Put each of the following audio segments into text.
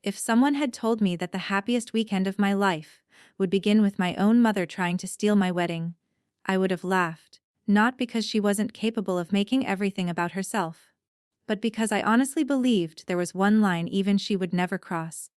If someone had told me that the happiest weekend of my life would begin with my own mother trying to steal my wedding, I would have laughed, not because she wasn't capable of making everything about herself, but because I honestly believed there was one line even she would never cross.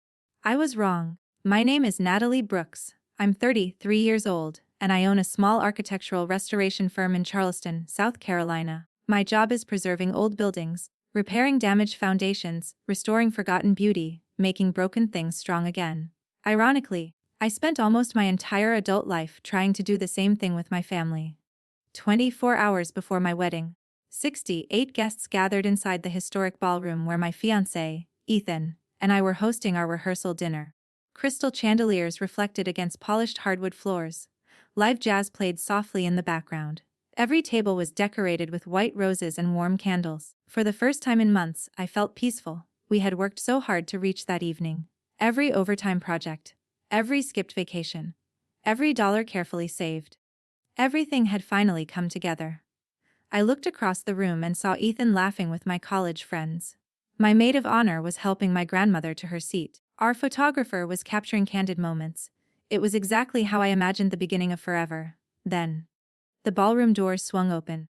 I was wrong. My name is Natalie Brooks. I'm 33 years old, and I own a small architectural restoration firm in Charleston, South Carolina. My job is preserving old buildings, repairing damaged foundations, restoring forgotten beauty, making broken things strong again. Ironically, I spent almost my entire adult life trying to do the same thing with my family. 24 hours before my wedding, 68 guests gathered inside the historic ballroom where my fiancé, Ethan, and I were hosting our rehearsal dinner. Crystal chandeliers reflected against polished hardwood floors. Live jazz played softly in the background. Every table was decorated with white roses and warm candles. For the first time in months, I felt peaceful. We had worked so hard to reach that evening. Every overtime project, every skipped vacation, every dollar carefully saved. Everything had finally come together. I looked across the room and saw Ethan laughing with my college friends. My maid of honor was helping my grandmother to her seat. Our photographer was capturing candid moments. It was exactly how I imagined the beginning of forever. Then, the ballroom doors swung open.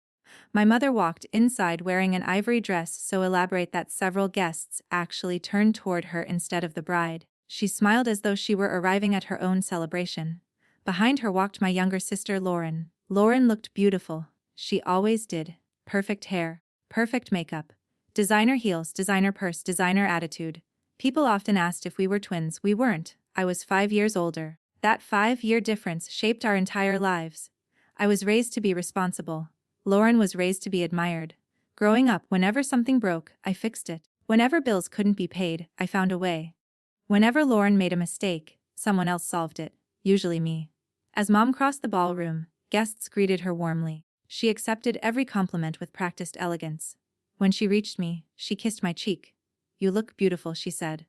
My mother walked inside wearing an ivory dress so elaborate that several guests actually turned toward her instead of the bride. She smiled as though she were arriving at her own celebration. Behind her walked my younger sister Lauren. Lauren looked beautiful. She always did. Perfect hair, perfect makeup, designer heels, designer purse, designer attitude. People often asked if we were twins. We weren't. I was 5 years older. That 5-year difference shaped our entire lives. I was raised to be responsible. Lauren was raised to be admired. Growing up, whenever something broke, I fixed it. Whenever bills couldn't be paid, I found a way. Whenever Lauren made a mistake, someone else solved it, usually me. As Mom crossed the ballroom, guests greeted her warmly. She accepted every compliment with practiced elegance. When she reached me, she kissed my cheek. "You look beautiful," she said.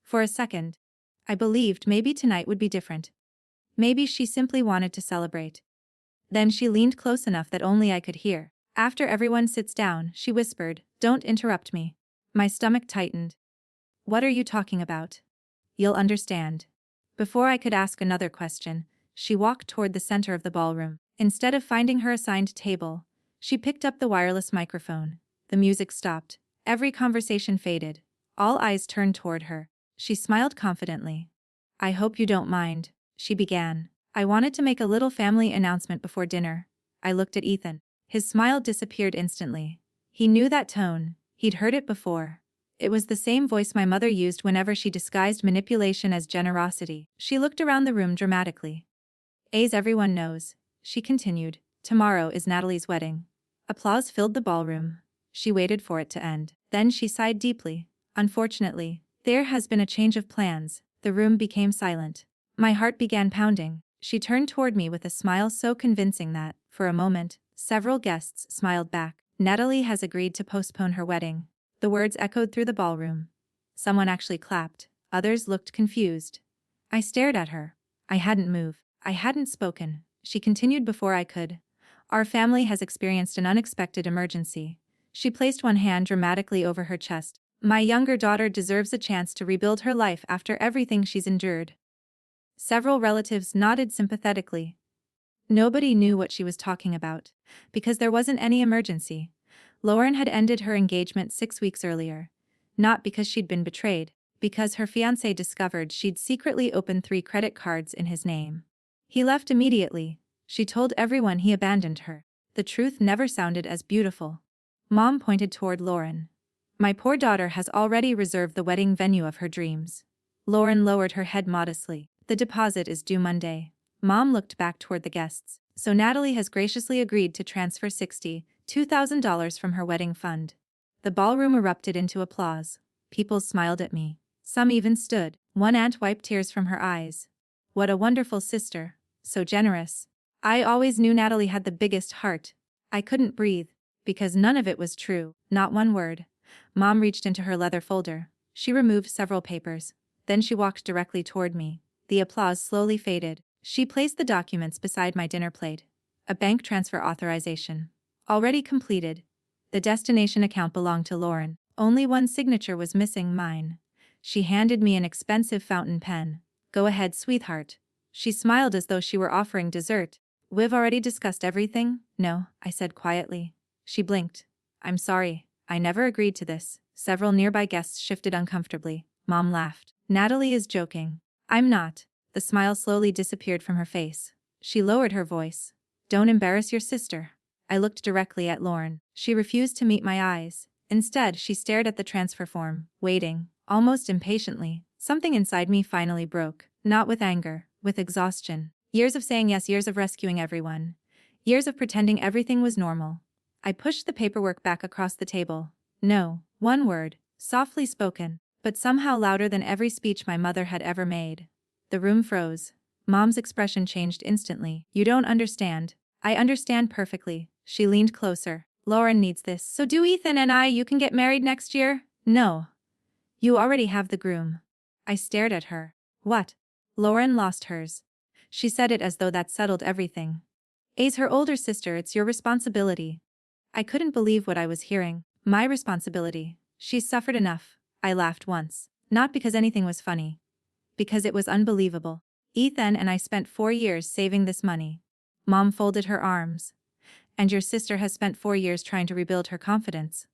For a second, I believed maybe tonight would be different. Maybe she simply wanted to celebrate. Then she leaned close enough that only I could hear. "After everyone sits down," she whispered, "don't interrupt me." My stomach tightened. "What are you talking about?" "You'll understand." Before I could ask another question, she walked toward the center of the ballroom. Instead of finding her assigned table, she picked up the wireless microphone. The music stopped. Every conversation faded. All eyes turned toward her. She smiled confidently. "I hope you don't mind," she began. "I wanted to make a little family announcement before dinner." I looked at Ethan. His smile disappeared instantly. He knew that tone. He'd heard it before. It was the same voice my mother used whenever she disguised manipulation as generosity. She looked around the room dramatically. "As everyone knows," she continued, "tomorrow is Natalie's wedding." Applause filled the ballroom. She waited for it to end. Then she sighed deeply. "Unfortunately, there has been a change of plans." The room became silent. My heart began pounding. She turned toward me with a smile so convincing that, for a moment, several guests smiled back. "Natalie has agreed to postpone her wedding." The words echoed through the ballroom. Someone actually clapped. Others looked confused. I stared at her. I hadn't moved. I hadn't spoken. She continued before I could. "Our family has experienced an unexpected emergency." She placed one hand dramatically over her chest. "My younger daughter deserves a chance to rebuild her life after everything she's endured." Several relatives nodded sympathetically. Nobody knew what she was talking about, because there wasn't any emergency. Lauren had ended her engagement 6 weeks earlier. Not because she'd been betrayed, because her fiancé discovered she'd secretly opened 3 credit cards in his name. He left immediately. She told everyone he abandoned her. The truth never sounded as beautiful. Mom pointed toward Lauren. "My poor daughter has already reserved the wedding venue of her dreams." Lauren lowered her head modestly. "The deposit is due Monday." Mom looked back toward the guests. "So Natalie has graciously agreed to transfer $62,000 from her wedding fund." The ballroom erupted into applause. People smiled at me. Some even stood. One aunt wiped tears from her eyes. "What a wonderful sister. So generous." I always knew Natalie had the biggest heart. I couldn't breathe, because none of it was true, not one word. Mom reached into her leather folder. She removed several papers. Then she walked directly toward me. The applause slowly faded. She placed the documents beside my dinner plate. A bank transfer authorization. Already completed. The destination account belonged to Lauren. Only one signature was missing, mine. She handed me an expensive fountain pen. Go ahead, sweetheart. She smiled as though she were offering dessert. We've already discussed everything? No, I said quietly. She blinked. I'm sorry. I never agreed to this. Several nearby guests shifted uncomfortably. Mom laughed. Natalie is joking. I'm not. The smile slowly disappeared from her face. She lowered her voice. Don't embarrass your sister. I looked directly at Lauren. She refused to meet my eyes. Instead, she stared at the transfer form, waiting, almost impatiently. Something inside me finally broke. Not with anger, with exhaustion. Years of saying yes, years of rescuing everyone. Years of pretending everything was normal. I pushed the paperwork back across the table. No, one word, softly spoken, but somehow louder than every speech my mother had ever made. The room froze. Mom's expression changed instantly. You don't understand. I understand perfectly. She leaned closer. Lauren needs this. So do Ethan and you can get married next year? No. You already have the groom. I stared at her. What? Lauren lost hers. She said it as though that settled everything. A's her older sister, it's your responsibility. I couldn't believe what I was hearing. My responsibility. She's suffered enough. I laughed once. Not because anything was funny. Because it was unbelievable. Ethan and I spent 4 years saving this money. Mom folded her arms. And your sister has spent 4 years trying to rebuild her confidence.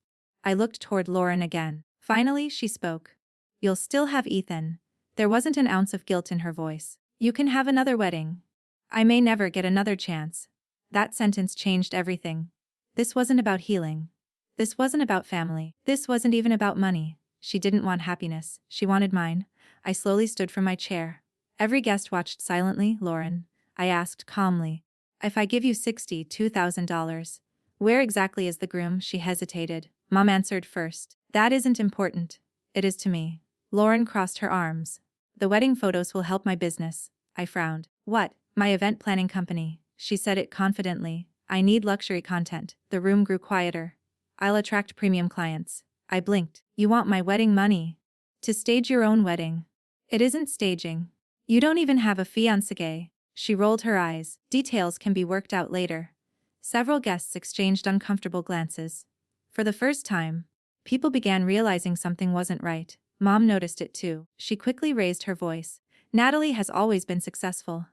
I looked toward Lauren again. Finally, she spoke. You'll still have Ethan. There wasn't an ounce of guilt in her voice. You can have another wedding. I may never get another chance. That sentence changed everything. This wasn't about healing. This wasn't about family. This wasn't even about money. She didn't want happiness. She wanted mine. I slowly stood from my chair. Every guest watched silently. Lauren, I asked calmly. If I give you $62,000, where exactly is the groom? She hesitated. Mom answered first. That isn't important. It is to me. Lauren crossed her arms. The wedding photos will help my business. I frowned. What? My event planning company. She said it confidently. I need luxury content. The room grew quieter. I'll attract premium clients. I blinked. You want my wedding money? To stage your own wedding. It isn't staging. You don't even have a fiancé. She rolled her eyes. Details can be worked out later. Several guests exchanged uncomfortable glances. For the first time, people began realizing something wasn't right. Mom noticed it too. She quickly raised her voice. Natalie has always been successful.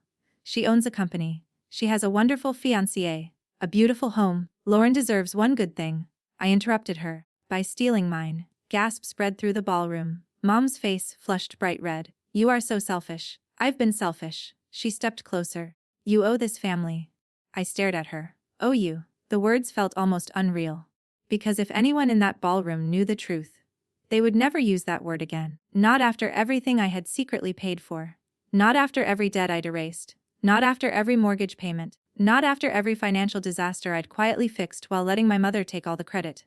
She owns a company. She has a wonderful fiancé, a beautiful home. Lauren deserves one good thing. I interrupted her. By stealing mine. Gasp spread through the ballroom. Mom's face flushed bright red. You are so selfish. I've been selfish. She stepped closer. You owe this family. I stared at her. Owe you. The words felt almost unreal. Because if anyone in that ballroom knew the truth, they would never use that word again. Not after everything I had secretly paid for. Not after every debt I'd erased. Not after every mortgage payment. Not after every financial disaster I'd quietly fixed while letting my mother take all the credit.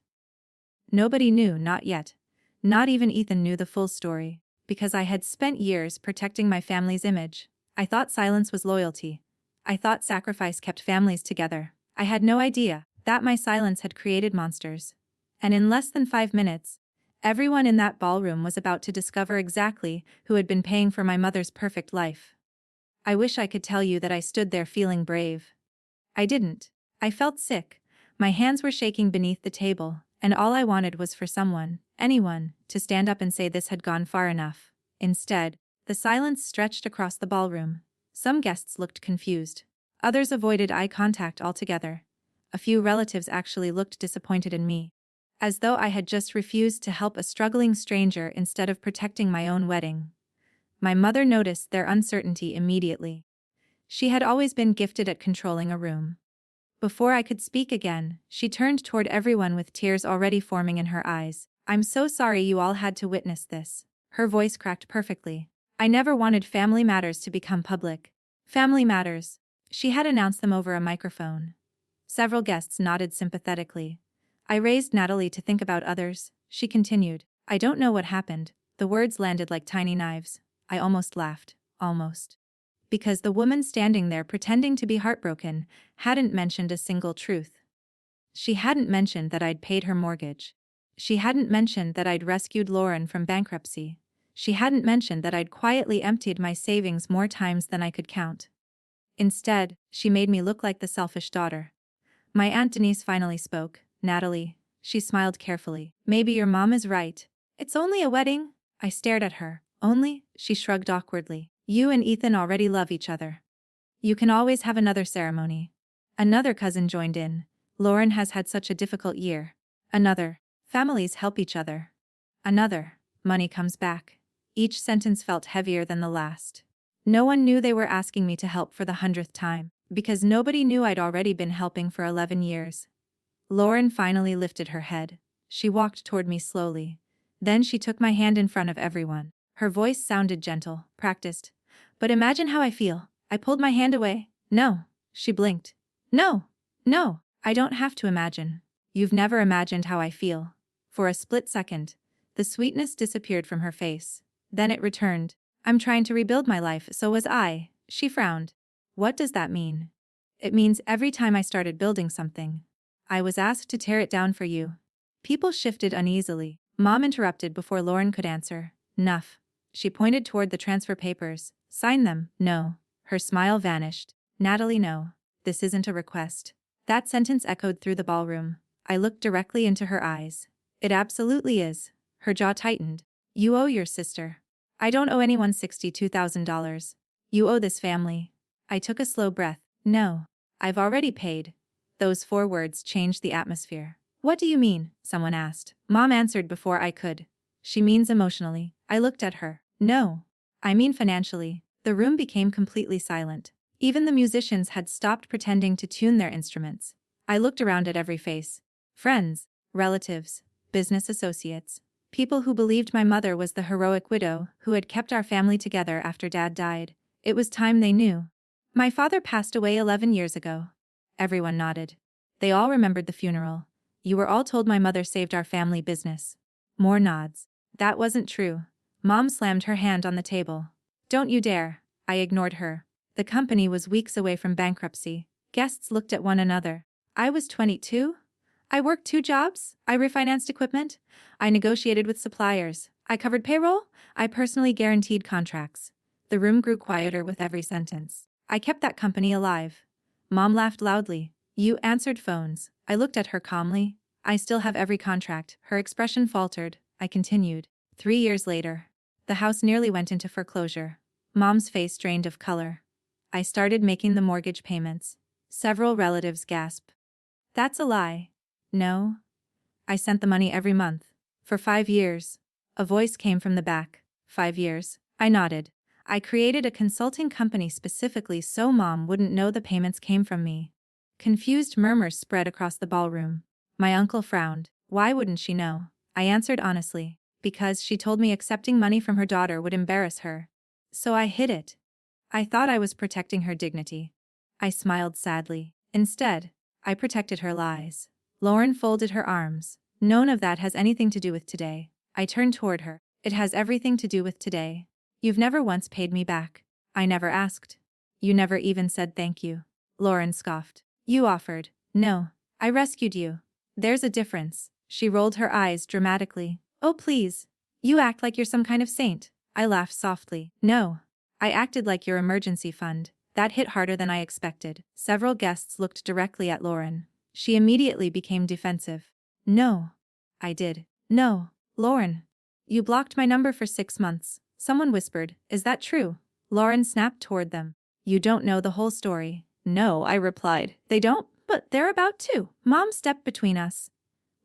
Nobody knew, not yet. Not even Ethan knew the full story. Because I had spent years protecting my family's image. I thought silence was loyalty. I thought sacrifice kept families together. I had no idea that my silence had created monsters. And in less than 5 minutes, everyone in that ballroom was about to discover exactly who had been paying for my mother's perfect life. I wish I could tell you that I stood there feeling brave. I didn't. I felt sick. My hands were shaking beneath the table, and all I wanted was for someone, anyone, to stand up and say this had gone far enough. Instead, the silence stretched across the ballroom. Some guests looked confused. Others avoided eye contact altogether. A few relatives actually looked disappointed in me. As though I had just refused to help a struggling stranger instead of protecting my own wedding. My mother noticed their uncertainty immediately. She had always been gifted at controlling a room. Before I could speak again, she turned toward everyone with tears already forming in her eyes. I'm so sorry you all had to witness this. Her voice cracked perfectly. I never wanted family matters to become public. Family matters. She had announced them over a microphone. Several guests nodded sympathetically. I raised Natalie to think about others. She continued. I don't know what happened. The words landed like tiny knives. I almost laughed. Almost. Because the woman standing there pretending to be heartbroken hadn't mentioned a single truth. She hadn't mentioned that I'd paid her mortgage. She hadn't mentioned that I'd rescued Lauren from bankruptcy. She hadn't mentioned that I'd quietly emptied my savings more times than I could count. Instead, she made me look like the selfish daughter. My Aunt Denise finally spoke. Natalie. She smiled carefully. Maybe your mom is right. It's only a wedding. I stared at her. Only, she shrugged awkwardly. You and Ethan already love each other. You can always have another ceremony. Another cousin joined in. Lauren has had such a difficult year. Another. Families help each other. Another. Money comes back. Each sentence felt heavier than the last. No one knew they were asking me to help for the 100th time, because nobody knew I'd already been helping for 11 years. Lauren finally lifted her head. She walked toward me slowly. Then she took my hand in front of everyone. Her voice sounded gentle, practiced. But imagine how I feel. I pulled my hand away. No. She blinked. No. No. I don't have to imagine. You've never imagined how I feel. For a split second, the sweetness disappeared from her face. Then it returned. I'm trying to rebuild my life, so was I. She frowned. What does that mean? It means every time I started building something, I was asked to tear it down for you. People shifted uneasily. Mom interrupted before Lauren could answer. Nuff. She pointed toward the transfer papers. Sign them. No. Her smile vanished. Natalie, no. This isn't a request. That sentence echoed through the ballroom. I looked directly into her eyes. It absolutely is. Her jaw tightened. You owe your sister. I don't owe anyone $62,000. You owe this family. I took a slow breath. No. I've already paid. Those 4 words changed the atmosphere. What do you mean? Someone asked. Mom answered before I could. She means emotionally. I looked at her. No. I mean financially. The room became completely silent. Even the musicians had stopped pretending to tune their instruments. I looked around at every face. Friends, relatives, business associates, people who believed my mother was the heroic widow who had kept our family together after Dad died. It was time they knew. My father passed away 11 years ago. Everyone nodded. They all remembered the funeral. You were all told my mother saved our family business. More nods. That wasn't true. Mom slammed her hand on the table. Don't you dare. I ignored her. The company was weeks away from bankruptcy. Guests looked at one another. I was 22. I worked 2 jobs. I refinanced equipment. I negotiated with suppliers. I covered payroll. I personally guaranteed contracts. The room grew quieter with every sentence. I kept that company alive. Mom laughed loudly. You answered phones. I looked at her calmly. I still have every contract. Her expression faltered. I continued. 3 years later. The house nearly went into foreclosure. Mom's face drained of color. I started making the mortgage payments. Several relatives gasped. That's a lie. No. I sent the money every month. For 5 years. A voice came from the back. 5 years. I nodded. I created a consulting company specifically so Mom wouldn't know the payments came from me. Confused murmurs spread across the ballroom. My uncle frowned. Why wouldn't she know? I answered honestly. Because she told me accepting money from her daughter would embarrass her. So I hid it. I thought I was protecting her dignity. I smiled sadly. Instead, I protected her lies. Lauren folded her arms. None of that has anything to do with today. I turned toward her. It has everything to do with today. You've never once paid me back. I never asked. You never even said thank you. Lauren scoffed. You offered. No. I rescued you. There's a difference. She rolled her eyes dramatically. Oh please. You act like you're some kind of saint. I laughed softly. No. I acted like your emergency fund. That hit harder than I expected. Several guests looked directly at Lauren. She immediately became defensive. No. I did. No. Lauren. You blocked my number for 6 months. Someone whispered. Is that true? Lauren snapped toward them. You don't know the whole story. No, I replied. They don't, but they're about to. Mom stepped between us.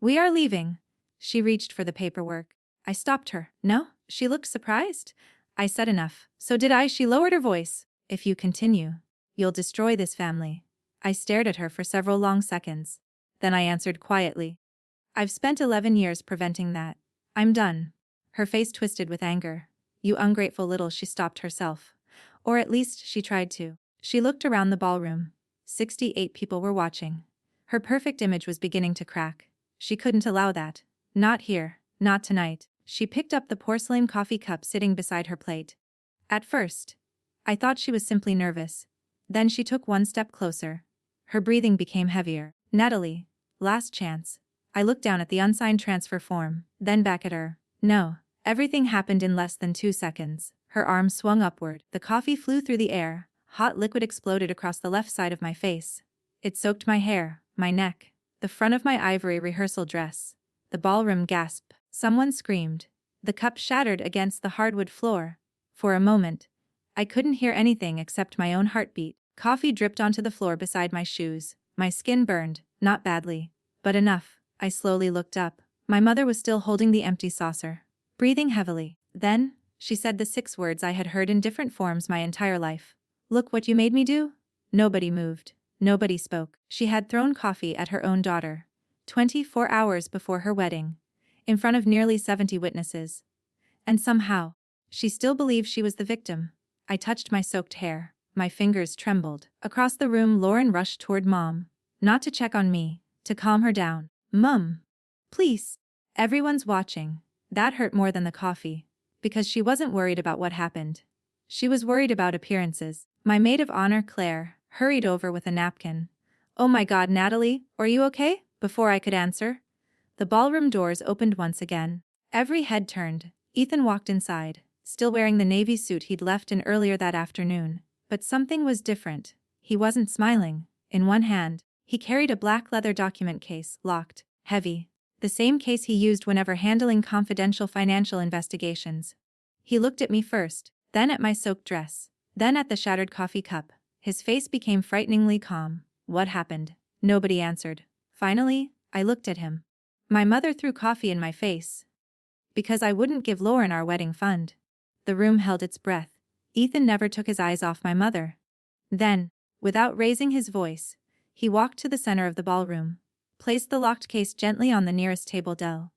We are leaving. She reached for the paperwork. I stopped her. No? She looked surprised. I said enough. So did I. She lowered her voice. If you continue, you'll destroy this family. I stared at her for several long seconds. Then I answered quietly. I've spent 11 years preventing that. I'm done. Her face twisted with anger. You ungrateful little. She stopped herself. Or at least she tried to. She looked around the ballroom. 68 people were watching. Her perfect image was beginning to crack. She couldn't allow that. Not here. Not tonight. She picked up the porcelain coffee cup sitting beside her plate. At first, I thought she was simply nervous. Then she took one step closer. Her breathing became heavier. Natalie. Last chance. I looked down at the unsigned transfer form, then back at her. No. Everything happened in less than 2 seconds. Her arm swung upward. The coffee flew through the air. Hot liquid exploded across the left side of my face. It soaked my hair, my neck, the front of my ivory rehearsal dress. The ballroom gasped. Someone screamed. The cup shattered against the hardwood floor. For a moment, I couldn't hear anything except my own heartbeat. Coffee dripped onto the floor beside my shoes. My skin burned, not badly, but enough. I slowly looked up. My mother was still holding the empty saucer, breathing heavily. Then, she said the 6 words I had heard in different forms my entire life. "Look what you made me do?" Nobody moved. Nobody spoke. She had thrown coffee at her own daughter, 24 hours before her wedding, in front of nearly 70 witnesses. And somehow, she still believed she was the victim. I touched my soaked hair. My fingers trembled. Across the room, Lauren rushed toward Mom. Not to check on me, to calm her down. "Mum, please. Everyone's watching." That hurt more than the coffee. Because she wasn't worried about what happened. She was worried about appearances. My maid of honor, Claire, hurried over with a napkin. "Oh my God, Natalie, are you okay?" Before I could answer, the ballroom doors opened once again. Every head turned. Ethan walked inside, still wearing the navy suit he'd left in earlier that afternoon. But something was different. He wasn't smiling. In one hand, he carried a black leather document case, locked, heavy. The same case he used whenever handling confidential financial investigations. He looked at me first, then at my soaked dress, then at the shattered coffee cup. His face became frighteningly calm. What happened? Nobody answered. Finally, I looked at him. My mother threw coffee in my face. Because I wouldn't give Lauren our wedding fund. The room held its breath. Ethan never took his eyes off my mother. Then, without raising his voice, he walked to the center of the ballroom, placed the locked case gently on the nearest table Dell,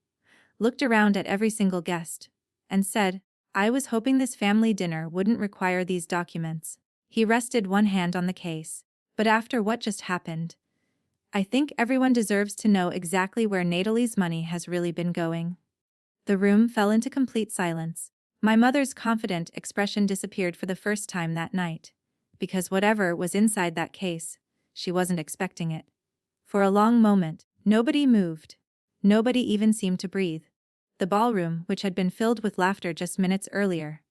looked around at every single guest, and said, "I was hoping this family dinner wouldn't require these documents." He rested one hand on the case. "But after what just happened, I think everyone deserves to know exactly where Natalie's money has really been going." The room fell into complete silence. My mother's confident expression disappeared for the first time that night. Because whatever was inside that case, she wasn't expecting it. For a long moment, nobody moved. Nobody even seemed to breathe. The ballroom, which had been filled with laughter just minutes earlier,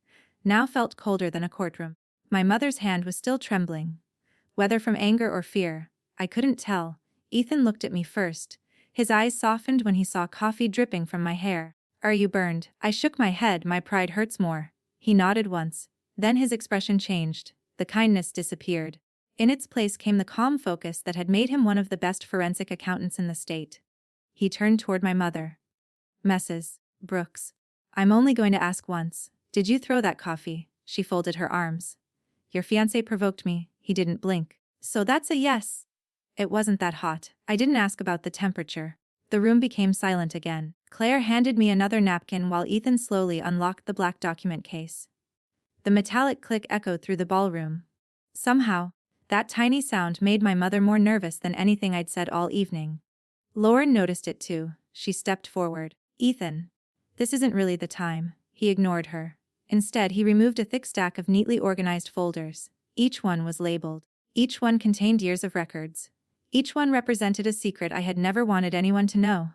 now felt colder than a courtroom. My mother's hand was still trembling. Whether from anger or fear, I couldn't tell. Ethan looked at me first. His eyes softened when he saw coffee dripping from my hair. "Are you burned?" I shook my head. "My pride hurts more." He nodded once. Then his expression changed. The kindness disappeared. In its place came the calm focus that had made him one of the best forensic accountants in the state. He turned toward my mother. "Mrs. Brooks, I'm only going to ask once. Did you throw that coffee?" She folded her arms. "Your fiancé provoked me." He didn't blink. "So that's a yes." "It wasn't that hot. I didn't ask about the temperature." The room became silent again. Claire handed me another napkin while Ethan slowly unlocked the black document case. The metallic click echoed through the ballroom. Somehow, that tiny sound made my mother more nervous than anything I'd said all evening. Lauren noticed it too. She stepped forward. "Ethan, this isn't really the time." He ignored her. Instead, he removed a thick stack of neatly organized folders. Each one was labeled. Each one contained years of records. Each one represented a secret I had never wanted anyone to know.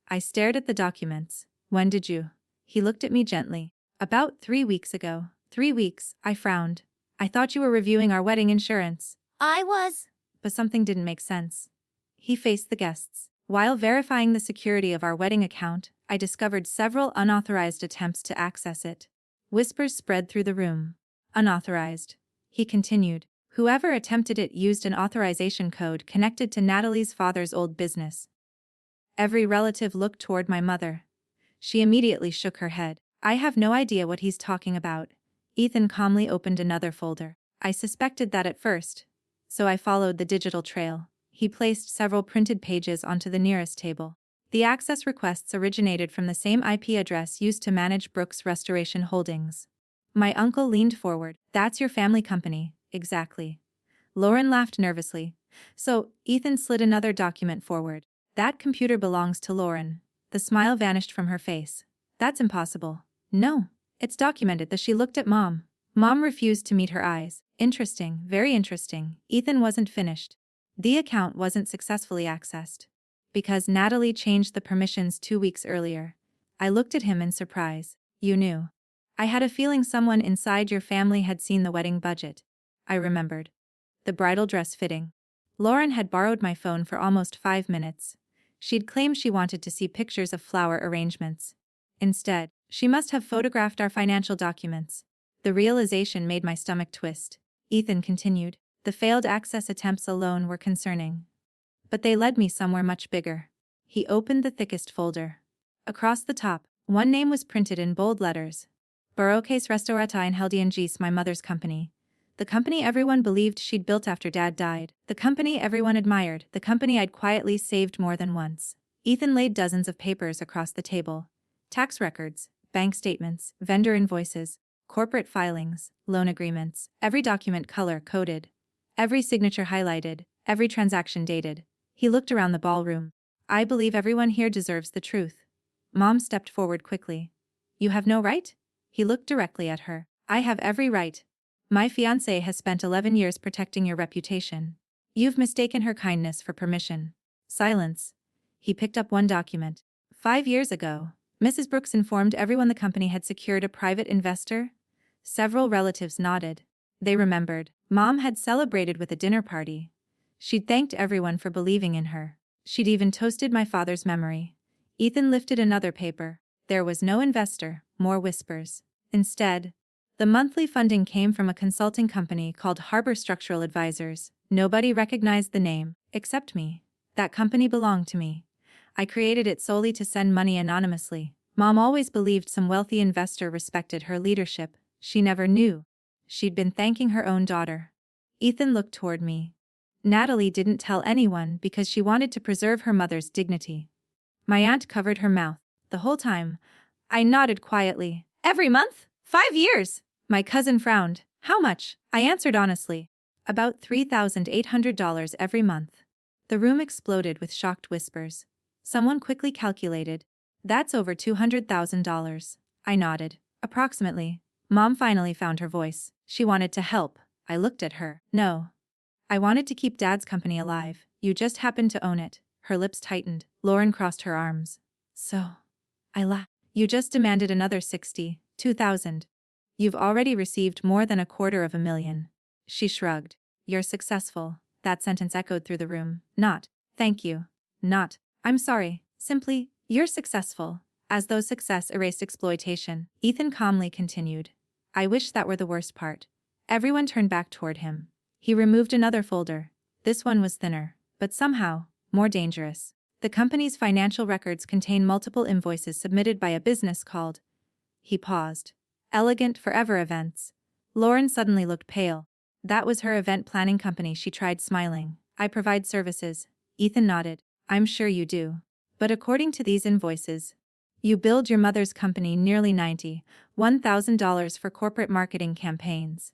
I stared at the documents. "When did you?" He looked at me gently. "About 3 weeks ago." 3 weeks, I frowned. "I thought you were reviewing our wedding insurance." I was. But something didn't make sense. He faced the guests. "While verifying the security of our wedding account, I discovered several unauthorized attempts to access it." Whispers spread through the room. "Unauthorized," he continued. "Whoever attempted it used an authorization code connected to Natalie's father's old business." Every relative looked toward my mother. She immediately shook her head. "I have no idea what he's talking about." Ethan calmly opened another folder. "I suspected that at first, so I followed the digital trail." He placed several printed pages onto the nearest table. The access requests originated from the same IP address used to manage Brooks Restoration Holdings. My uncle leaned forward. "That's your family company." "Exactly." Lauren laughed nervously. So, Ethan slid another document forward. "That computer belongs to Lauren." The smile vanished from her face. "That's impossible." "No. It's documented that she looked at Mom." Mom refused to meet her eyes. "Interesting, very interesting." Ethan wasn't finished. "The account wasn't successfully accessed because Natalie changed the permissions 2 weeks earlier." I looked at him in surprise. "You knew?" "I had a feeling someone inside your family had seen the wedding budget." I remembered. The bridal dress fitting. Lauren had borrowed my phone for almost 5 minutes. She'd claimed she wanted to see pictures of flower arrangements. Instead, She must have photographed our financial documents. The realization made my stomach twist. Ethan continued. The failed access attempts alone were concerning. But they led me somewhere much bigger. He opened the thickest folder. Across the top, one name was printed in bold letters. Barocase Restaurata in Heldiangis, my mother's company. The company everyone believed she'd built after Dad died. The company everyone admired. The company I'd quietly saved more than once. Ethan laid dozens of papers across the table. Tax records, bank statements, vendor invoices, corporate filings, loan agreements, every document color-coded, every signature highlighted, every transaction dated. He looked around the ballroom. I believe everyone here deserves the truth. Mom stepped forward quickly. You have no right? He looked directly at her. I have every right. My fiancé has spent 11 years protecting your reputation. You've mistaken her kindness for permission. Silence. He picked up one document. 5 years ago, Mrs. Brooks informed everyone the company had secured a private investor. Several relatives nodded. They remembered. Mom had celebrated with a dinner party. She'd thanked everyone for believing in her. She'd even toasted my father's memory. Ethan lifted another paper. There was no investor, more whispers. Instead, the monthly funding came from a consulting company called Harbor Structural Advisors. Nobody recognized the name, except me. That company belonged to me. I created it solely to send money anonymously. Mom always believed some wealthy investor respected her leadership. She never knew. She'd been thanking her own daughter. Ethan looked toward me. Natalie didn't tell anyone because she wanted to preserve her mother's dignity. My aunt covered her mouth. The whole time, I nodded quietly. Every month? 5 years! My cousin frowned. How much? I answered honestly. About $3,800 every month. The room exploded with shocked whispers. Someone quickly calculated. That's over $200,000. I nodded. Approximately. Mom finally found her voice. She wanted to help. I looked at her. No. I wanted to keep Dad's company alive. You just happened to own it. Her lips tightened. Lauren crossed her arms. So. I laughed. You just demanded another 62,000. You've already received more than $250,000. She shrugged. You're successful. That sentence echoed through the room. Not, thank you. Not, I'm sorry. Simply, you're successful. As though success erased exploitation. Ethan calmly continued. I wish that were the worst part. Everyone turned back toward him. He removed another folder. This one was thinner, but somehow, more dangerous. The company's financial records contain multiple invoices submitted by a business called. He paused. Elegant Forever Events. Lauren suddenly looked pale. That was her event planning company. She tried smiling. I provide services. Ethan nodded. I'm sure you do. But according to these invoices, you billed your mother's company nearly $91,000 for corporate marketing campaigns.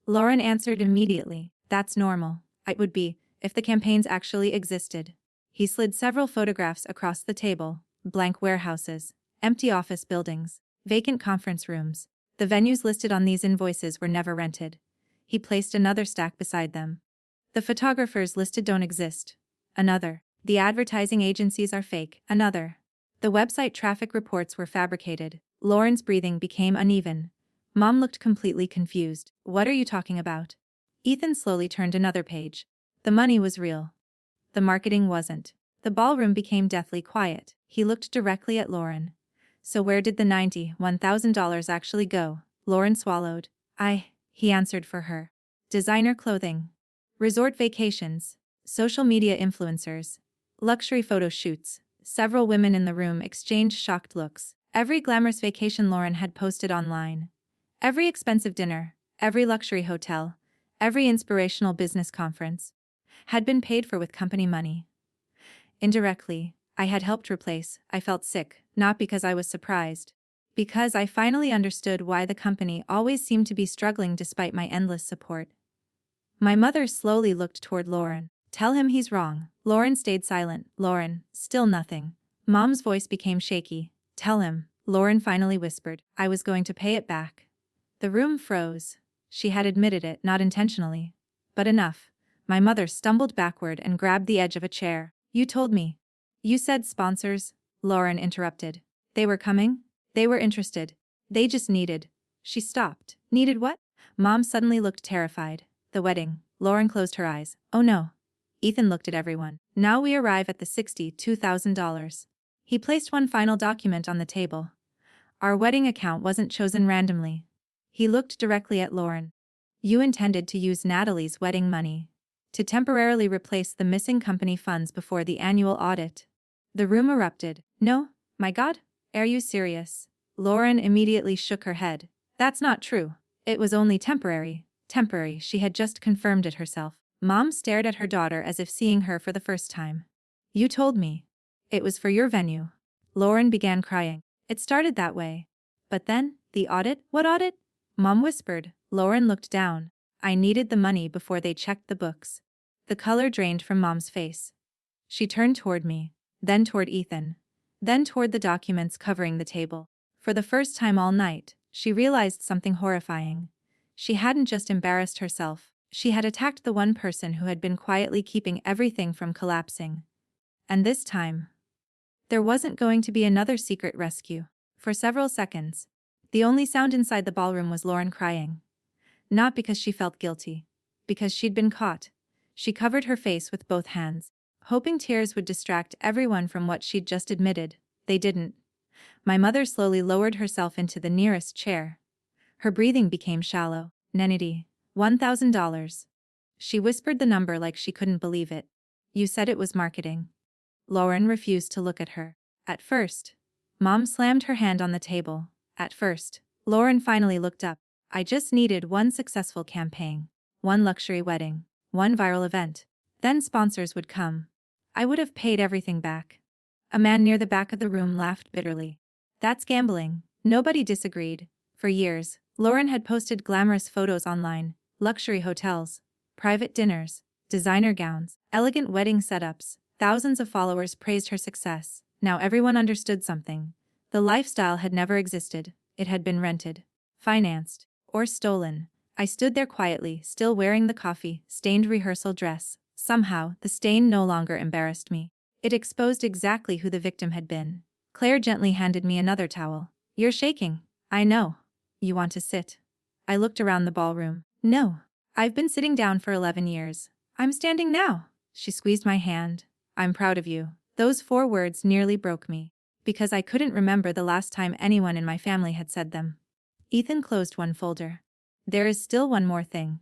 Lauren answered immediately. That's normal. It would be, if the campaigns actually existed. He slid several photographs across the table. Blank warehouses, empty office buildings, vacant conference rooms. The venues listed on these invoices were never rented. He placed another stack beside them. The photographers listed don't exist. Another. The advertising agencies are fake. Another. The website traffic reports were fabricated. Lauren's breathing became uneven. Mom looked completely confused. What are you talking about? Ethan slowly turned another page. The money was real. The marketing wasn't. The ballroom became deathly quiet. He looked directly at Lauren. So where did the $91,000 actually go? Lauren swallowed. He answered for her. Designer clothing. Resort vacations. Social media influencers. Luxury photo shoots. Several women in the room exchanged shocked looks. Every glamorous vacation Lauren had posted online. Every expensive dinner. Every luxury hotel. Every inspirational business conference. Had been paid for with company money. Indirectly, I had helped replace. I felt sick, not because I was surprised. Because I finally understood why the company always seemed to be struggling despite my endless support. My mother slowly looked toward Lauren. Tell him he's wrong. Lauren stayed silent. Lauren, still nothing. Mom's voice became shaky. Tell him, Lauren finally whispered. I was going to pay it back. The room froze. She had admitted it, not intentionally. But enough. My mother stumbled backward and grabbed the edge of a chair. You told me. You said sponsors, Lauren interrupted. They were coming? They were interested. They just needed. She stopped. Needed what? Mom suddenly looked terrified. The wedding. Lauren closed her eyes. Oh no. Ethan looked at everyone. Now we arrive at the $62,000. He placed one final document on the table. Our wedding account wasn't chosen randomly. He looked directly at Lauren. You intended to use Natalie's wedding money to temporarily replace the missing company funds before the annual audit. The room erupted. No, my God, are you serious? Lauren immediately shook her head. That's not true. It was only temporary. Temporary, she had just confirmed it herself. Mom stared at her daughter as if seeing her for the first time. You told me. It was for your venue. Lauren began crying. It started that way. But then, the audit? What audit? Mom whispered. Lauren looked down. I needed the money before they checked the books. The color drained from Mom's face. She turned toward me, then toward Ethan, then toward the documents covering the table. For the first time all night, she realized something horrifying. She hadn't just embarrassed herself, she had attacked the one person who had been quietly keeping everything from collapsing. And this time, there wasn't going to be another secret rescue. For several seconds, the only sound inside the ballroom was Lauren crying. Not because she felt guilty. Because she'd been caught. She covered her face with both hands, hoping tears would distract everyone from what she'd just admitted. They didn't. My mother slowly lowered herself into the nearest chair. Her breathing became shallow. Nenity. $1,000. She whispered the number like she couldn't believe it. You said it was marketing. Lauren refused to look at her. At first. Mom slammed her hand on the table. At first. Lauren finally looked up. I just needed one successful campaign. One luxury wedding. One viral event. Then sponsors would come. I would have paid everything back. A man near the back of the room laughed bitterly. That's gambling. Nobody disagreed. For years, Lauren had posted glamorous photos online, luxury hotels, private dinners, designer gowns, elegant wedding setups. Thousands of followers praised her success. Now everyone understood something. The lifestyle had never existed. It had been rented, financed, or stolen. I stood there quietly, still wearing the coffee-stained rehearsal dress. Somehow, the stain no longer embarrassed me. It exposed exactly who the victim had been. Claire gently handed me another towel. You're shaking. I know. You want to sit? I looked around the ballroom. No. I've been sitting down for 11 years. I'm standing now. She squeezed my hand. I'm proud of you. Those 4 words nearly broke me. Because I couldn't remember the last time anyone in my family had said them. Ethan closed one folder. There is still one more thing.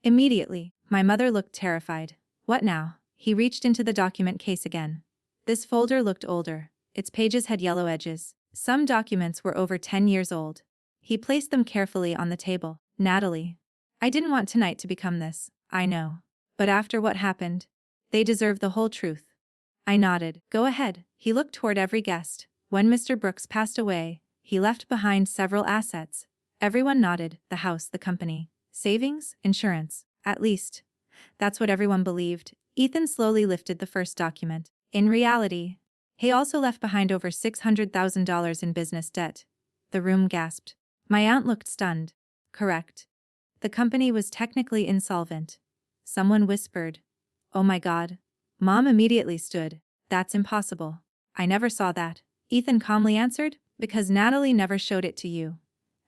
Immediately, my mother looked terrified. What now? He reached into the document case again. This folder looked older. Its pages had yellow edges. Some documents were over 10 years old. He placed them carefully on the table. Natalie. I didn't want tonight to become this, I know. But after what happened, they deserve the whole truth. I nodded. Go ahead. He looked toward every guest. When Mr. Brooks passed away, he left behind several assets. Everyone nodded. The house, the company, savings, insurance. At least, that's what everyone believed. Ethan slowly lifted the first document. In reality, he also left behind over $600,000 in business debt. The room gasped. My aunt looked stunned. Correct. The company was technically insolvent. Someone whispered. Oh my God. Mom immediately stood. That's impossible. I never saw that. Ethan calmly answered, because Natalie never showed it to you.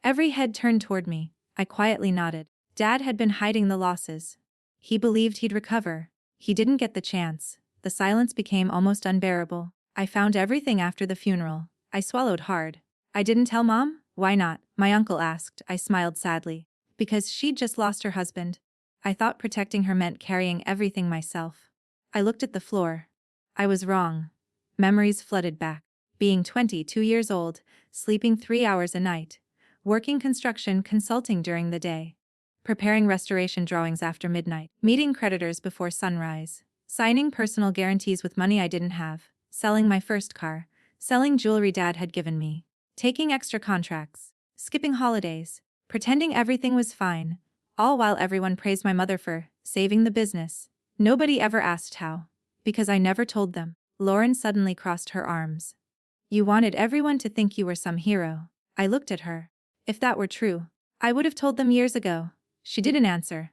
Every head turned toward me. I quietly nodded. Dad had been hiding the losses. He believed he'd recover. He didn't get the chance. The silence became almost unbearable. I found everything after the funeral. I swallowed hard. I didn't tell Mom? Why not? My uncle asked. I smiled sadly. Because she'd just lost her husband. I thought protecting her meant carrying everything myself. I looked at the floor. I was wrong. Memories flooded back. Being 22 years old, sleeping 3 hours a night, working construction consulting during the day, preparing restoration drawings after midnight, meeting creditors before sunrise, signing personal guarantees with money I didn't have, selling my first car, selling jewelry Dad had given me, taking extra contracts, skipping holidays, pretending everything was fine, all while everyone praised my mother for saving the business. Nobody ever asked how. Because I never told them. Lauren suddenly crossed her arms. You wanted everyone to think you were some hero. I looked at her. If that were true, I would have told them years ago. She didn't answer.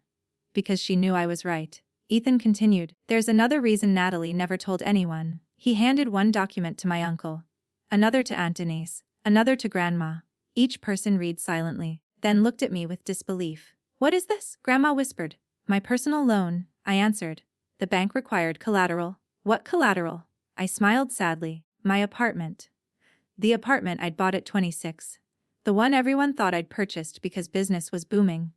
Because she knew I was right. Ethan continued. There's another reason Natalie never told anyone. He handed one document to my uncle, another to Aunt Denise, another to Grandma. Each person read silently, then looked at me with disbelief. What is this? Grandma whispered. My personal loan, I answered. The bank required collateral. What collateral? I smiled sadly. My apartment. The apartment I'd bought at 26. The one everyone thought I'd purchased because business was booming.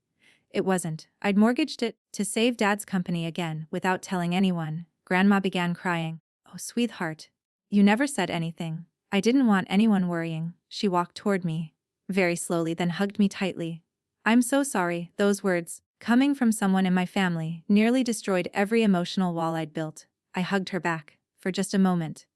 It wasn't. I'd mortgaged it to save Dad's company again without telling anyone. Grandma began crying. Oh, sweetheart. You never said anything. I didn't want anyone worrying. She walked toward me, very slowly, then hugged me tightly. I'm so sorry. Those words, coming from someone in my family, nearly destroyed every emotional wall I'd built. I hugged her back, for just a moment.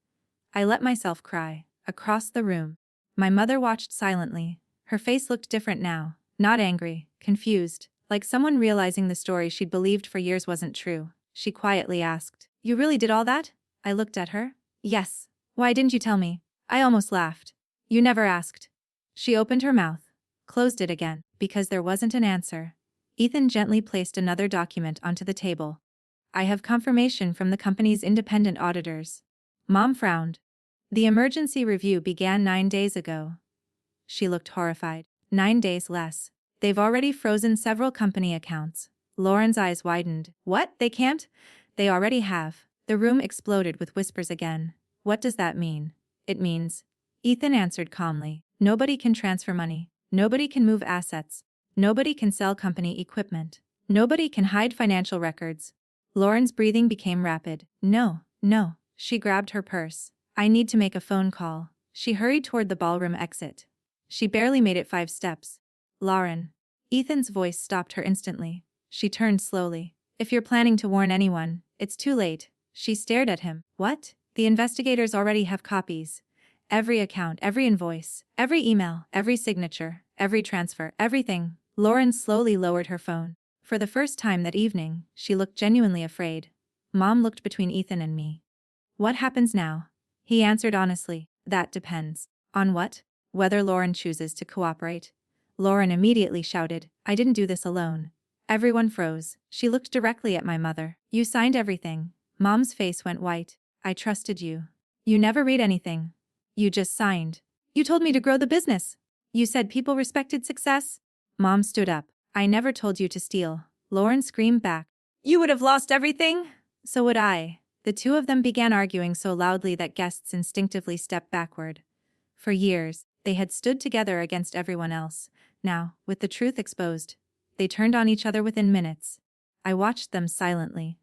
I let myself cry. Across the room, my mother watched silently. Her face looked different now, not angry, confused, like someone realizing the story she'd believed for years wasn't true. She quietly asked, "You really did all that?" I looked at her. "Yes. Why didn't you tell me?" I almost laughed. "You never asked." She opened her mouth, closed it again, because there wasn't an answer. Ethan gently placed another document onto the table. "I have confirmation from the company's independent auditors." Mom frowned. "The emergency review began 9 days ago." She looked horrified. 9 days less. They've already frozen several company accounts. Lauren's eyes widened. "What? They can't?" "They already have." The room exploded with whispers again. "What does that mean?" "It means," Ethan answered calmly, "nobody can transfer money. Nobody can move assets. Nobody can sell company equipment. Nobody can hide financial records." Lauren's breathing became rapid. "No, no." She grabbed her purse. "I need to make a phone call." She hurried toward the ballroom exit. She barely made it 5 steps. "Lauren." Ethan's voice stopped her instantly. She turned slowly. "If you're planning to warn anyone, it's too late." She stared at him. "What?" "The investigators already have copies. Every account, every invoice, every email, every signature, every transfer, everything." Lauren slowly lowered her phone. For the first time that evening, she looked genuinely afraid. Mom looked between Ethan and me. "What happens now?" He answered honestly. "That depends." "On what?" "Whether Lauren chooses to cooperate." Lauren immediately shouted, "I didn't do this alone." Everyone froze. She looked directly at my mother. "You signed everything." Mom's face went white. "I trusted you. You never read anything. You just signed. You told me to grow the business. You said people respected success." Mom stood up. "I never told you to steal." Lauren screamed back. "You would have lost everything?" "So would I." The two of them began arguing so loudly that guests instinctively stepped backward. For years, they had stood together against everyone else. Now, with the truth exposed, they turned on each other within minutes. I watched them silently.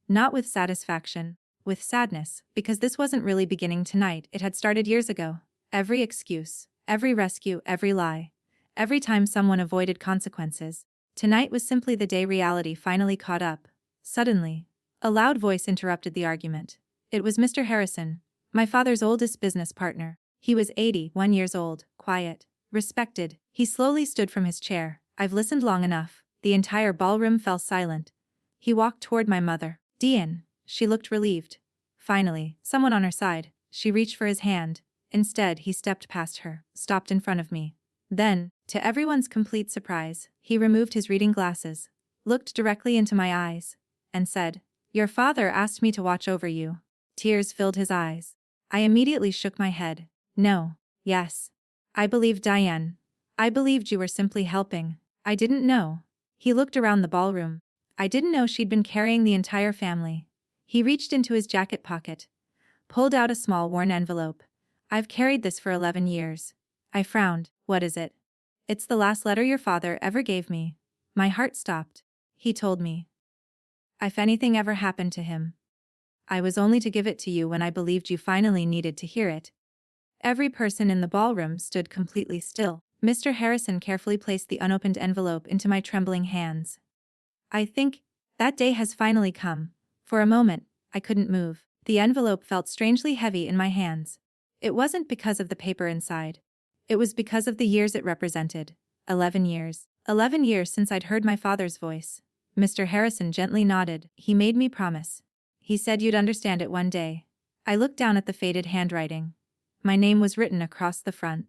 Not with satisfaction, with sadness, because this wasn't really beginning tonight, it had started years ago. Every excuse, every rescue, every lie. Every time someone avoided consequences. Tonight was simply the day reality finally caught up. Suddenly, a loud voice interrupted the argument. It was Mr. Harrison, my father's oldest business partner. He was 81 years old, quiet, respected. He slowly stood from his chair. "I've listened long enough." The entire ballroom fell silent. He walked toward my mother. "Dean." She looked relieved. Finally, someone on her side. She reached for his hand. Instead, he stepped past her, stopped in front of me. Then, to everyone's complete surprise, he removed his reading glasses, looked directly into my eyes, and said, "Your father asked me to watch over you." Tears filled his eyes. I immediately shook my head. "No." "Yes. I believed Diane. I believed you were simply helping. I didn't know." He looked around the ballroom. "I didn't know she'd been carrying the entire family." He reached into his jacket pocket, pulled out a small worn envelope. "I've carried this for 11 years. I frowned. "What is it?" "It's the last letter your father ever gave me." My heart stopped. He told me, if anything ever happened to him, I was only to give it to you when I believed you finally needed to hear it. Every person in the ballroom stood completely still. Mr. Harrison carefully placed the unopened envelope into my trembling hands. "I think that day has finally come." For a moment, I couldn't move. The envelope felt strangely heavy in my hands. It wasn't because of the paper inside. It was because of the years it represented. 11 years. 11 years since I'd heard my father's voice. Mr. Harrison gently nodded. "He made me promise. He said you'd understand it one day." I looked down at the faded handwriting. My name was written across the front.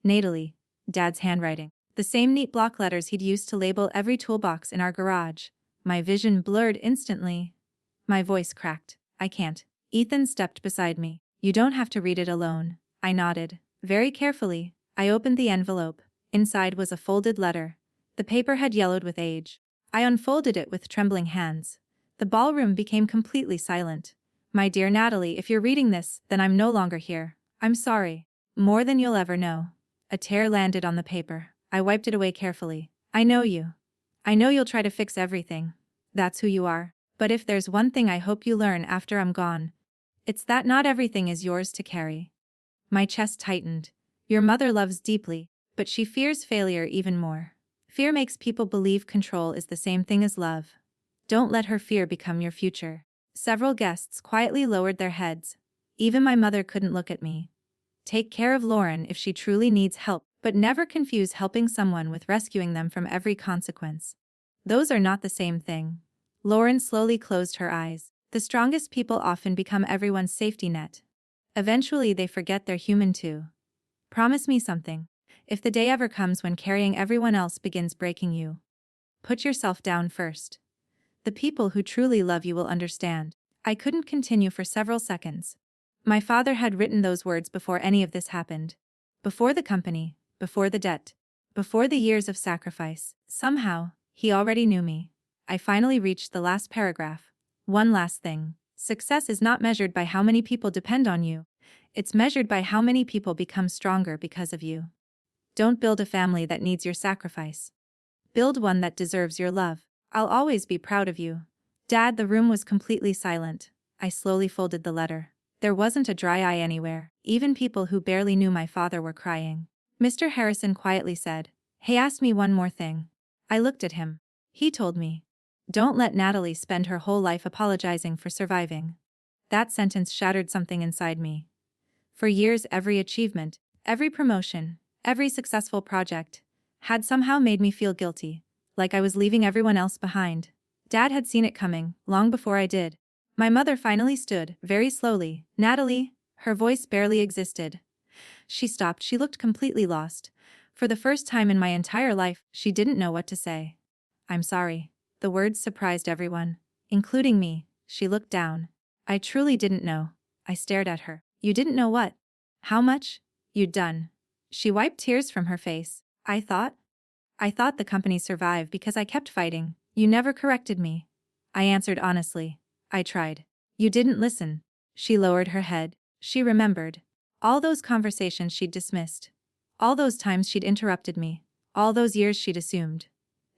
Natally, Dad's handwriting. The same neat block letters he'd used to label every toolbox in our garage. My vision blurred instantly. My voice cracked. "I can't." Ethan stepped beside me. "You don't have to read it alone." I nodded. Very carefully, I opened the envelope. Inside was a folded letter. The paper had yellowed with age. I unfolded it with trembling hands. The ballroom became completely silent. "My dear Natalie, if you're reading this, then I'm no longer here. I'm sorry." More than you'll ever know. A tear landed on the paper. I wiped it away carefully. I know you. I know you'll try to fix everything. That's who you are. But if there's one thing I hope you learn after I'm gone, it's that not everything is yours to carry. My chest tightened. Your mother loves deeply, but she fears failure even more. Fear makes people believe control is the same thing as love. Don't let her fear become your future. Several guests quietly lowered their heads. Even my mother couldn't look at me. Take care of Lauren if she truly needs help, but never confuse helping someone with rescuing them from every consequence. Those are not the same thing. Lauren slowly closed her eyes. The strongest people often become everyone's safety net. Eventually they forget they're human too. Promise me something. If the day ever comes when carrying everyone else begins breaking you, put yourself down first. The people who truly love you will understand. I couldn't continue for several seconds. My father had written those words before any of this happened. Before the company, before the debt, before the years of sacrifice. Somehow, he already knew me. I finally reached the last paragraph. One last thing. Success is not measured by how many people depend on you. It's measured by how many people become stronger because of you. Don't build a family that needs your sacrifice. Build one that deserves your love. I'll always be proud of you. Dad, the room was completely silent. I slowly folded the letter. There wasn't a dry eye anywhere. Even people who barely knew my father were crying. Mr. Harrison quietly said, "He asked me one more thing." I looked at him. He told me, "Don't let Natalie spend her whole life apologizing for surviving." That sentence shattered something inside me. For years, every achievement, every promotion, every successful project had somehow made me feel guilty, like I was leaving everyone else behind. Dad had seen it coming, long before I did. My mother finally stood, very slowly. "Natalie," her voice barely existed. She stopped. She looked completely lost. For the first time in my entire life, she didn't know what to say. "I'm sorry." The words surprised everyone, including me. She looked down. I truly didn't know. I stared at her. "You didn't know what? How much you'd done?" She wiped tears from her face. I thought the company survived because I kept fighting. You never corrected me." I answered honestly. "I tried." "You didn't listen." She lowered her head. She remembered. All those conversations she'd dismissed. All those times she'd interrupted me. All those years she'd assumed.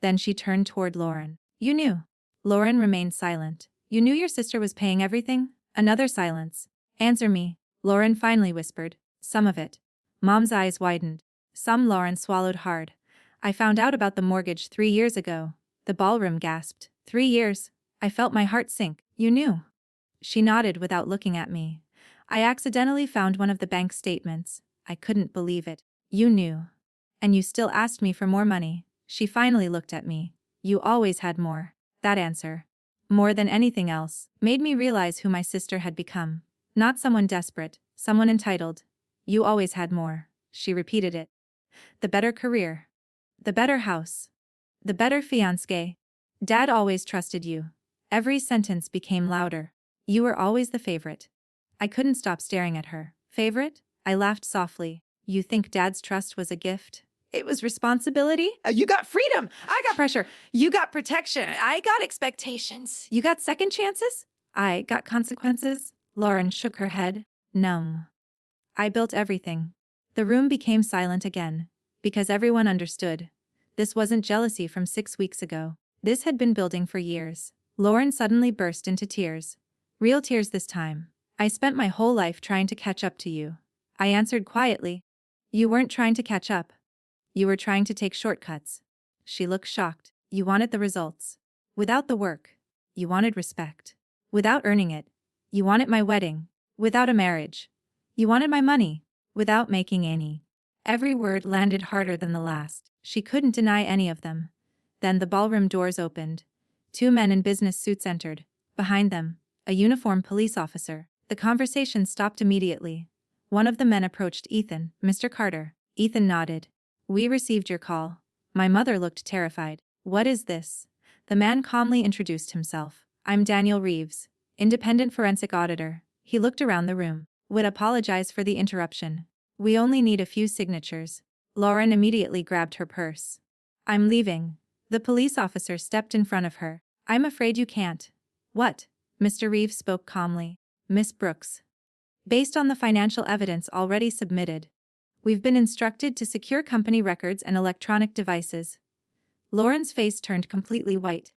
Then she turned toward Lauren. "You knew." Lauren remained silent. "You knew your sister was paying everything?" Another silence. "Answer me." Lauren finally whispered. "Some of it." Mom's eyes widened. "Some." Lauren swallowed hard. "I found out about the mortgage 3 years ago." The ballroom gasped. 3 years? I felt my heart sink. "You knew?" She nodded without looking at me. "I accidentally found one of the bank statements." I couldn't believe it. "You knew. And you still asked me for more money." She finally looked at me. "You always had more." That answer, more than anything else, made me realize who my sister had become. Not someone desperate, someone entitled. "You always had more." She repeated it. "The better career. The better house. The better fiancé. Dad always trusted you." Every sentence became louder. "You were always the favorite." I couldn't stop staring at her. "Favorite?" I laughed softly. "You think Dad's trust was a gift?" "It was responsibility." "You got freedom. I got pressure. You got protection. I got expectations. You got second chances. I got consequences." Lauren shook her head. "Numb." I built everything. The room became silent again. Because everyone understood. This wasn't jealousy from 6 weeks ago. This had been building for years. Lauren suddenly burst into tears. Real tears this time. "I spent my whole life trying to catch up to you." I answered quietly. "You weren't trying to catch up. You were trying to take shortcuts." She looked shocked. "You wanted the results. Without the work. You wanted respect. Without earning it. You wanted my wedding. Without a marriage. You wanted my money. Without making any." Every word landed harder than the last. She couldn't deny any of them. Then the ballroom doors opened. 2 men in business suits entered. Behind them, a uniformed police officer. The conversation stopped immediately. One of the men approached Ethan. "Mr. Carter." Ethan nodded. "We received your call." My mother looked terrified. "What is this?" The man calmly introduced himself. "I'm Daniel Reeves, independent forensic auditor." He looked around the room. "Would apologize for the interruption. We only need a few signatures." Lauren immediately grabbed her purse. "I'm leaving." The police officer stepped in front of her. "I'm afraid you can't." "What?" Mr. Reeves spoke calmly. "Miss Brooks. Based on the financial evidence already submitted, We've been instructed to secure company records and electronic devices. Lauren's face turned completely white.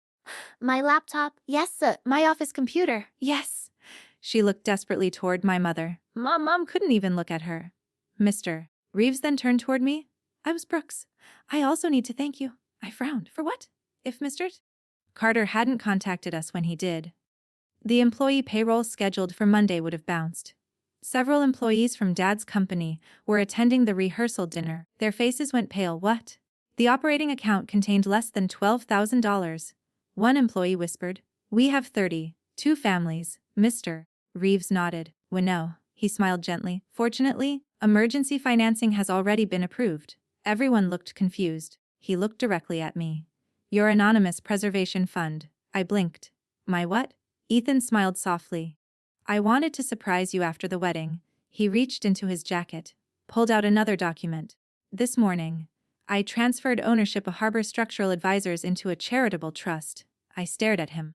My laptop? Yes, sir. My office computer? Yes. She looked desperately toward my mother. Mom couldn't even look at her. Mr. Reeves then turned toward me. I was Brooks. I also need to thank you. I frowned. For what? If Mr. Carter hadn't contacted us when he did, the employee payroll scheduled for Monday would have bounced. Several employees from Dad's company were attending the rehearsal dinner. Their faces went pale. What? The operating account contained less than $12,000. One employee whispered, "We have 32 families." Mr. Reeves nodded. "We know." He smiled gently. "Fortunately, emergency financing has already been approved." Everyone looked confused. He looked directly at me. "Your anonymous preservation fund." I blinked. "My what?" Ethan smiled softly. "I wanted to surprise you after the wedding." He reached into his jacket, pulled out another document. "This morning, I transferred ownership of Harbor Structural Advisors into a charitable trust." I stared at him.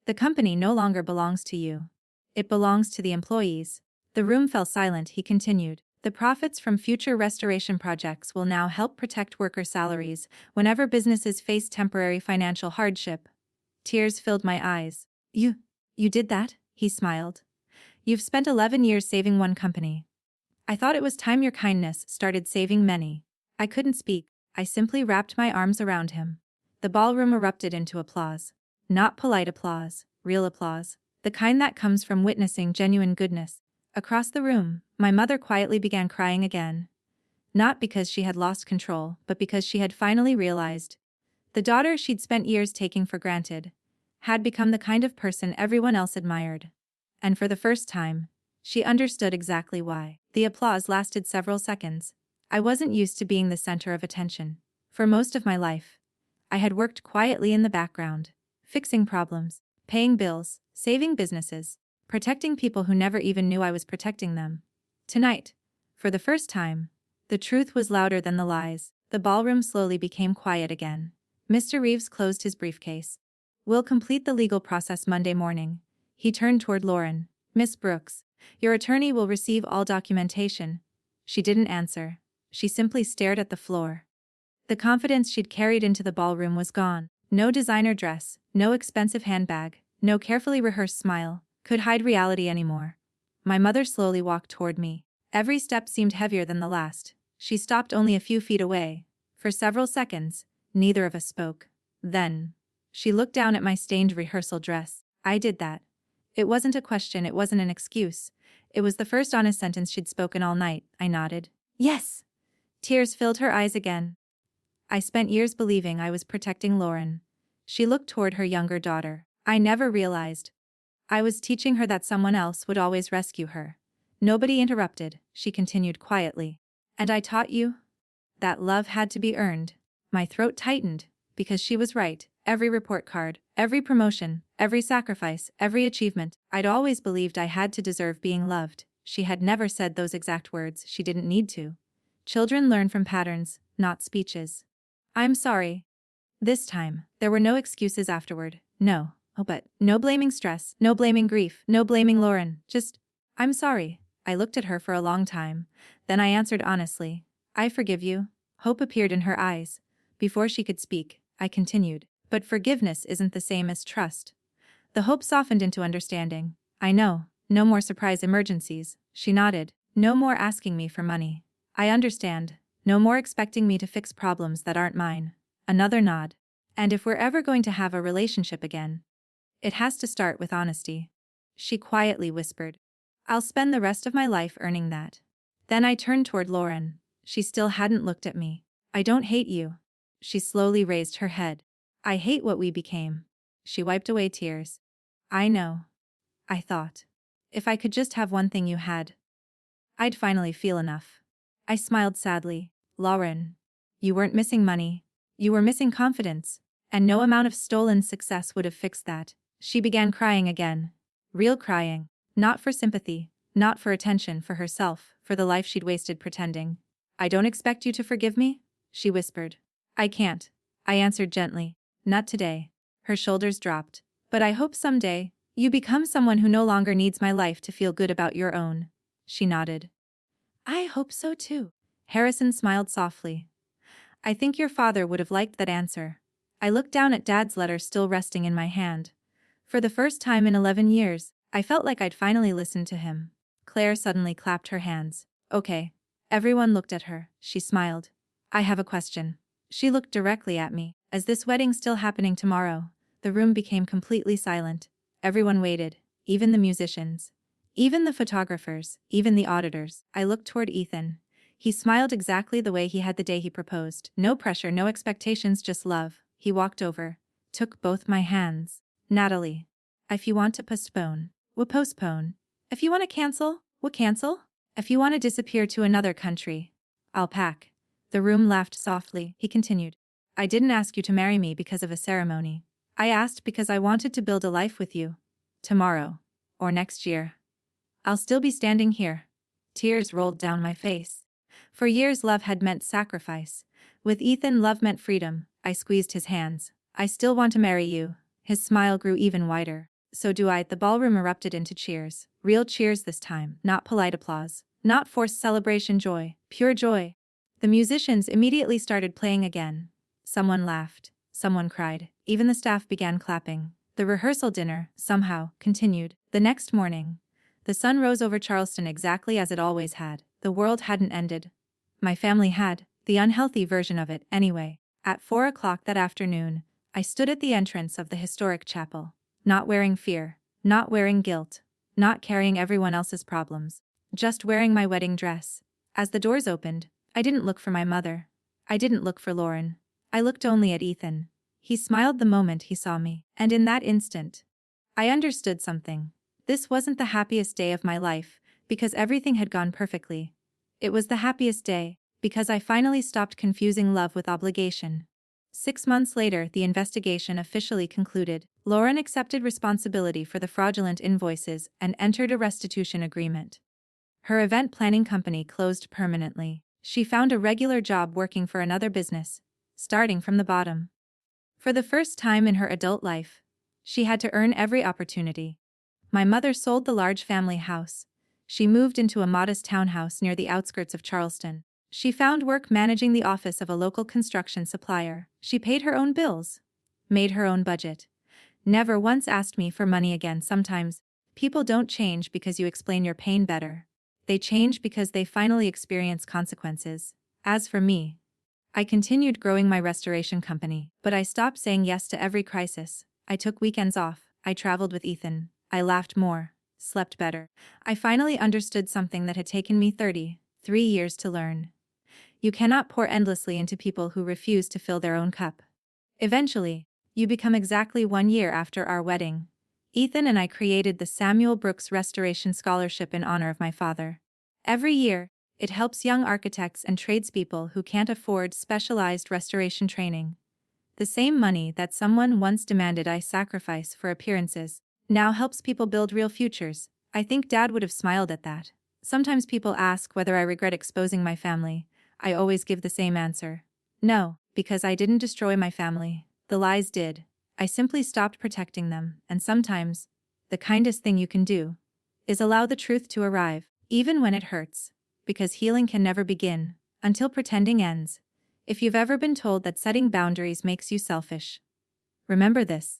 "The company no longer belongs to you. It belongs to the employees." The room fell silent. He continued. "The profits from future restoration projects will now help protect worker salaries whenever businesses face temporary financial hardship." Tears filled my eyes. You did that?" He smiled. "You've spent 11 years saving one company. I thought it was time your kindness started saving many." I couldn't speak. I simply wrapped my arms around him. The ballroom erupted into applause. Not polite applause, real applause. The kind that comes from witnessing genuine goodness. Across the room, my mother quietly began crying again. Not because she had lost control, but because she had finally realized the daughter she'd spent years taking for granted had become the kind of person everyone else admired. And for the first time, she understood exactly why. The applause lasted several seconds. I wasn't used to being the center of attention. For most of my life, I had worked quietly in the background, fixing problems, paying bills, saving businesses, protecting people who never even knew I was protecting them. Tonight, for the first time, the truth was louder than the lies. The ballroom slowly became quiet again. Mr. Reeves closed his briefcase. "We'll complete the legal process Monday morning." He turned toward Lauren. "Miss Brooks, your attorney will receive all documentation." She didn't answer. She simply stared at the floor. The confidence she'd carried into the ballroom was gone. No designer dress, no expensive handbag, no carefully rehearsed smile could hide reality anymore. My mother slowly walked toward me. Every step seemed heavier than the last. She stopped only a few feet away. For several seconds, neither of us spoke. Then, she looked down at my stained rehearsal dress. "I did that." It wasn't a question, it wasn't an excuse. It was the first honest sentence she'd spoken all night. I nodded. "Yes." Tears filled her eyes again. "I spent years believing I was protecting Lauren." She looked toward her younger daughter. "I never realized I was teaching her that someone else would always rescue her." Nobody interrupted, she continued quietly. "And I taught you that love had to be earned." My throat tightened, because she was right. Every report card, every promotion, every sacrifice, every achievement, I'd always believed I had to deserve being loved. She had never said those exact words, she didn't need to. Children learn from patterns, not speeches. "I'm sorry." This time, there were no excuses afterward. No. Oh, but no blaming stress, no blaming grief, no blaming Lauren. Just, "I'm sorry." I looked at her for a long time. Then I answered honestly, "I forgive you." Hope appeared in her eyes. Before she could speak, I continued, "But forgiveness isn't the same as trust." The hope softened into understanding. "I know. No more surprise emergencies." She nodded. "No more asking me for money." "I understand. No more expecting me to fix problems that aren't mine." Another nod. "And if we're ever going to have a relationship again, it has to start with honesty." She quietly whispered, "I'll spend the rest of my life earning that." Then I turned toward Lauren. She still hadn't looked at me. "I don't hate you." She slowly raised her head. "I hate what we became." She wiped away tears. "I know." I thought, if I could just have one thing you had, I'd finally feel enough. I smiled sadly. "Lauren, you weren't missing money. You were missing confidence. And no amount of stolen success would have fixed that." She began crying again. Real crying. Not for sympathy, not for attention, for herself, for the life she'd wasted pretending. "I don't expect you to forgive me," she whispered. "I can't," I answered gently. "Not today." Her shoulders dropped. "But I hope someday, you become someone who no longer needs my life to feel good about your own." She nodded. "I hope so too." Harrison smiled softly. I think your father would have liked that answer. I looked down at Dad's letter still resting in my hand. For the first time in 11 years, I felt like I'd finally listened to him. Claire suddenly clapped her hands. Okay. Everyone looked at her. She smiled. I have a question. She looked directly at me. Is this wedding still happening tomorrow? The room became completely silent. Everyone waited. Even the musicians. Even the photographers. Even the auditors. I looked toward Ethan. He smiled exactly the way he had the day he proposed. No pressure, no expectations, just love. He walked over. Took both my hands. Natalie. If you want to postpone, we'll postpone. If you want to cancel, we'll cancel. If you want to disappear to another country, I'll pack. The room laughed softly. He continued. I didn't ask you to marry me because of a ceremony. I asked because I wanted to build a life with you. Tomorrow. Or next year. I'll still be standing here. Tears rolled down my face. For years love had meant sacrifice. With Ethan love meant freedom. I squeezed his hands. I still want to marry you. His smile grew even wider. So do I. The ballroom erupted into cheers. Real cheers this time, not polite applause. Not forced celebration, joy. Pure joy. The musicians immediately started playing again. Someone laughed. Someone cried. Even the staff began clapping. The rehearsal dinner, somehow, continued. The next morning. The sun rose over Charleston exactly as it always had. The world hadn't ended. My family had. The unhealthy version of it, anyway. At 4 o'clock that afternoon, I stood at the entrance of the historic chapel. Not wearing fear. Not wearing guilt. Not carrying everyone else's problems. Just wearing my wedding dress. As the doors opened, I didn't look for my mother. I didn't look for Lauren. I looked only at Ethan. He smiled the moment he saw me. And in that instant, I understood something. This wasn't the happiest day of my life, because everything had gone perfectly. It was the happiest day, because I finally stopped confusing love with obligation. 6 months later, the investigation officially concluded. Lauren accepted responsibility for the fraudulent invoices and entered a restitution agreement. Her event planning company closed permanently. She found a regular job working for another business, starting from the bottom. For the first time in her adult life, she had to earn every opportunity. My mother sold the large family house. She moved into a modest townhouse near the outskirts of Charleston. She found work managing the office of a local construction supplier. She paid her own bills, made her own budget. Never once asked me for money again. Sometimes, people don't change because you explain your pain better. They change because they finally experience consequences. As for me, I continued growing my restoration company, but I stopped saying yes to every crisis. I took weekends off. I traveled with Ethan. I laughed more, slept better. I finally understood something that had taken me 33 years to learn. You cannot pour endlessly into people who refuse to fill their own cup. Eventually, you become exactly 1 year after our wedding. Ethan and I created the Samuel Brooks Restoration Scholarship in honor of my father. Every year, it helps young architects and tradespeople who can't afford specialized restoration training. The same money that someone once demanded I sacrifice for appearances now helps people build real futures. I think Dad would have smiled at that. Sometimes people ask whether I regret exposing my family. I always give the same answer. No, because I didn't destroy my family. The lies did. I simply stopped protecting them, and sometimes, the kindest thing you can do is allow the truth to arrive, even when it hurts, because healing can never begin until pretending ends. If you've ever been told that setting boundaries makes you selfish, remember this.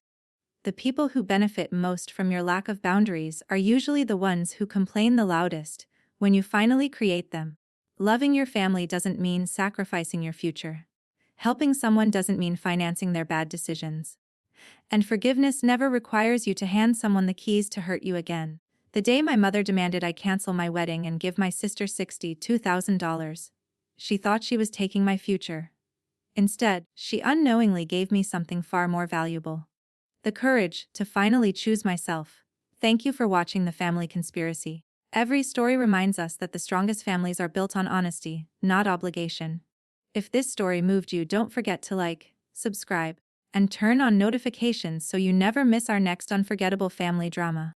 The people who benefit most from your lack of boundaries are usually the ones who complain the loudest when you finally create them. Loving your family doesn't mean sacrificing your future. Helping someone doesn't mean financing their bad decisions. And forgiveness never requires you to hand someone the keys to hurt you again. The day my mother demanded I cancel my wedding and give my sister $62,000, she thought she was taking my future. Instead, she unknowingly gave me something far more valuable. The courage to finally choose myself. Thank you for watching The Family Conspiracy. Every story reminds us that the strongest families are built on honesty, not obligation. If this story moved you, don't forget to like, subscribe, and turn on notifications so you never miss our next unforgettable family drama.